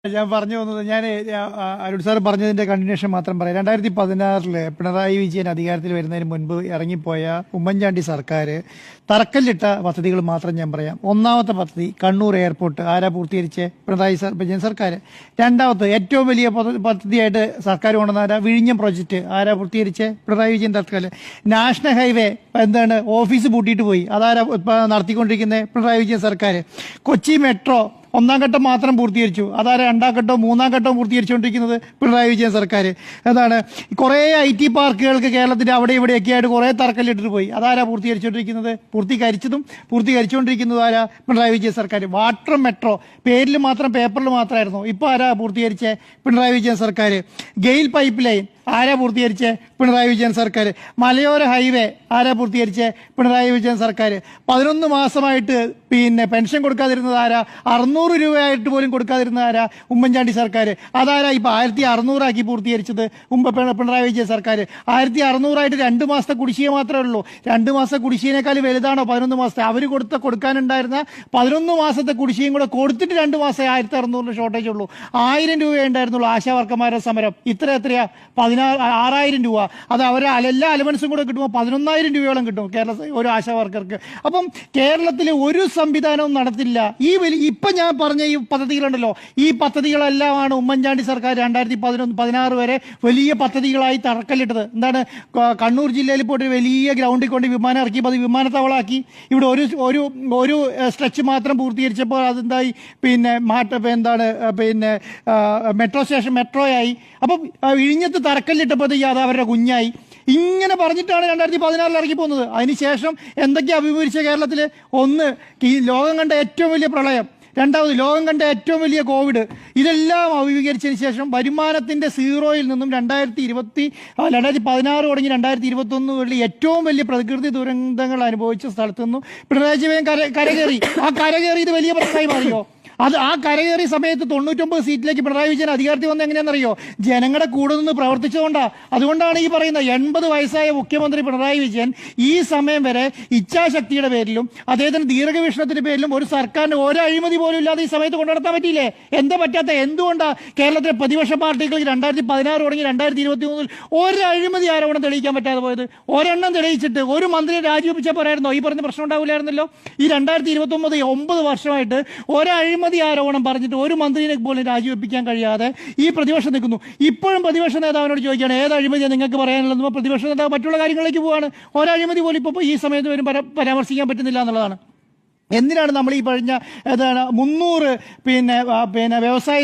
ഞാൻ പറഞ്ഞു വന്നത് അരുൺ സാർ പറഞ്ഞതിന്റെ കണ്ടിന്യൂഷൻ മാത്രം പറയാം. 2016 പിണറായി വിജയൻ അധികാരത്തിൽ വരുന്നതിന് മുൻപ് ഇറങ്ങിപ്പോയ ഉമ്മൻചാണ്ടി സർക്കാർ തറക്കല്ലിട്ട പദ്ധതികൾ മാത്രം ഞാൻ പറയാം. ഒന്നാമത്തെ പദ്ധതി കണ്ണൂർ എയർപോർട്ട് ആരാ പൂർത്തീകരിച്ച്? പിണറായി വിജയൻ സർക്കാർ. രണ്ടാമത്തെ ഏറ്റവും വലിയ പദ്ധതിയായിട്ട് സർക്കാർ കൊണ്ടുവന്ന വിഴിഞ്ഞം പ്രോജക്റ്റ് ആരാ പൂർത്തീകരിച്ച്? പിണറായി വിജയൻ സർക്കാർ. നാഷണൽ ഹൈവേ ഓഫീസ് പൂട്ടിയിട്ട് പോയി, അതാരാ നടത്തിക്കൊണ്ടിരിക്കുന്നത്? പിണറായി വിജയൻ സർക്കാർ. കൊച്ചി മെട്രോ ഒന്നാം ഘട്ടം മാത്രം പൂർത്തീകരിച്ചു, അതായത് രണ്ടാം ഘട്ടവും മൂന്നാം ഘട്ടവും പൂർത്തീകരിച്ചുകൊണ്ടിരിക്കുന്നത് പിണറായി വിജയൻ സർക്കാർ. കുറേ IT പാർക്കുകൾക്ക് കേരളത്തിന്റെ അവിടെ ഇവിടെയൊക്കെ ആയിട്ട് കുറേ തറക്കല്ലിട്ടിട്ട് പോയി, അതാരാ പൂർത്തീകരിച്ചുകൊണ്ടിരിക്കുന്നത്? പൂർത്തീകരിച്ചുകൊണ്ടിരിക്കുന്നത് ആരാ? പിണറായി വിജയൻ സർക്കാർ. വാട്ടർ മെട്രോ പേരിൽ മാത്രം, പേപ്പറിൽ മാത്രമായിരുന്നു, ഇപ്പോൾ ആരാ പൂർത്തീകരിച്ചേ? പിണറായി വിജയൻ സർക്കാർ. ഗെയിൽ പൈപ്പ് ലൈൻ ആരാ പൂർത്തീകരിച്ച്? പിണറായി വിജയൻ സർക്കാർ. മലയോര ഹൈവേ ആരാ പൂർത്തീകരിച്ച്? പിണറായി വിജയൻ സർക്കാർ. 11 മാസമായിട്ട് പെൻഷൻ കൊടുക്കാതിരുന്നത് ആരാ? 600 രൂപയായിട്ട് പോലും കൊടുക്കാതിരുന്നത് ആരാ? ഉമ്മൻചാണ്ടി സർക്കാർ. അതാരാ ഇപ്പോൾ 1600 ആക്കി പൂർത്തീകരിച്ചത്? പിണറായി വിജയൻ സർക്കാർ. 1600 2 മാസത്തെ കുടിശ്ശിക മാത്രമേ ഉള്ളൂ. 2 മാസത്തെ കുടിശ്ശികയേക്കാൾ വലുതാണോ 11 മാസത്തെ? അവർ കൊടുക്കാനുണ്ടായിരുന്ന 11 മാസത്തെ കുടിശ്ശികയും കൂടെ കൊടുത്തിട്ട് 2 മാസം 1600 ഷോർട്ടേജ് ഉള്ളൂ. 1000 രൂപ ഉണ്ടായിരുന്നുള്ളൂ ആശാവർക്കന്മാരുടെ സമരം. എത്രയാ? 6000 രൂപ. അത് എല്ലാ അലവൻസും കൂടെ കിട്ടുമ്പോൾ 11,000 രൂപയോളം കിട്ടും ഒരു ആശാ വർക്കർക്ക്. അപ്പം കേരളത്തിൽ ഒരു സംവിധാനവും നടത്തില്ല. ഇപ്പം ഞാൻ പറഞ്ഞ ഈ പദ്ധതികളുണ്ടല്ലോ, ഈ പദ്ധതികളെല്ലാമാണ് ഉമ്മൻചാണ്ടി സർക്കാർ 2016 വരെ വലിയ പദ്ധതികളായി തറക്കല്ലിട്ടത്. കണ്ണൂർ ജില്ലയിൽ പോയിട്ട് വലിയ ഗ്രൗണ്ടിൽ കൊണ്ട് വിമാനം ഇറക്കി, അത് വിമാനത്താവളമാക്കി. ഇവിടെ ഒരു സ്ട്രെച്ച് മാത്രം പൂർത്തീകരിച്ചപ്പോൾ അതെന്തായി? മെട്രോ സ്റ്റേഷൻ മെട്രോയായി. അപ്പം ഇഴിഞ്ഞത്ത് തറക്കല്ലിട്ടപ്പോൾ അത് അവരുടെ കുഞ്ഞായി. ഇങ്ങനെ പറഞ്ഞിട്ടാണ് 2016 ഇറങ്ങി പോകുന്നത്. അതിനുശേഷം എന്തൊക്കെയാ അഭിമുഖീകരിച്ച കേരളത്തിൽ? ഒന്ന്, ഈ ലോകം കണ്ട ഏറ്റവും വലിയ പ്രളയം. രണ്ടാമത്, ലോകം കണ്ട ഏറ്റവും വലിയ കോവിഡ്. ഇതെല്ലാം അഭിമുഖീകരിച്ചതിന് ശേഷം വരുമാനത്തിൻ്റെ സീറോയിൽ നിന്നും 2016 തുടങ്ങി 2021 ഏറ്റവും വലിയ പ്രകൃതി ദുരന്തങ്ങൾ അനുഭവിച്ച സ്ഥലത്തു നിന്നും പിണറായി വിജയൻ കരകയറി. ആ കരകയറിയത് വലിയ പ്രശ്നമായി മാറിയോ? ആ കരകയറിയ സമയത്ത് 99 സീറ്റിലേക്ക് പിണറായി വിജയൻ അധികാരത്തിൽ വന്നത് എങ്ങനെയാണെന്നറിയോ? ജനങ്ങളുടെ കൂടെ നിന്ന് പ്രവർത്തിച്ചുകൊണ്ടാണ്. അതുകൊണ്ടാണ് ഈ പറയുന്ന 80 വയസ്സായ മുഖ്യമന്ത്രി പിണറായി വിജയൻ ഈ സമയം വരെ ഇച്ഛാശക്തിയുടെ പേരിലും അദ്ദേഹത്തിന് ദീർഘവീക്ഷണത്തിന്റെ പേരിലും ഒരു സർക്കാരിന് ഒരു അഴിമതി പോലും ഇല്ലാതെ ഈ സമയത്ത് കൊണ്ടുനടത്താൻ പറ്റിയില്ലേ? എന്താ പറ്റാത്ത? എന്തുകൊണ്ടാണ് കേരളത്തിലെ പ്രതിപക്ഷ പാർട്ടികൾക്ക് 2016 തുടങ്ങി 2023 ഒരു അഴിമതി ആരോപണം തെളിയിക്കാൻ പറ്റാതെ പോയത്? ഒരെണ്ണം തെളിയിച്ചിട്ട് ഒരു മന്ത്രിയെ രാജിവെപ്പിച്ചാൽ പോരായിരുന്നോ? ഈ പറഞ്ഞ പ്രശ്നം ഉണ്ടാവില്ലായിരുന്നല്ലോ. ഈ 2029 9 വർഷമായിട്ട് ഒരു അഴിമതി ആരോപണം പറഞ്ഞിട്ട് ഒരു മന്ത്രിയെ പോലും രാജിവെപ്പിക്കാൻ കഴിയാതെ ഈ പ്രതിപക്ഷം നിൽക്കുന്നു. ഇപ്പോഴും പ്രതിപക്ഷ നേതാവിനോട് ചോദിക്കുകയാണ് ഏത് അഴിമതിയാണ് നിങ്ങൾക്ക് പറയാനുള്ളതെന്ന്. പ്രതിപക്ഷ നേതാവ് മറ്റുള്ള കാര്യങ്ങളിലേക്ക് പോവാണ്. ഒരഴിമതി പോലും ഇപ്പോൾ ഈ സമയത്ത് വരും പരാമർശിക്കാൻ പറ്റുന്നില്ല എന്നുള്ളതാണ്. എന്തിനാണ് നമ്മൾ ഈ പറഞ്ഞ 300 വ്യവസായ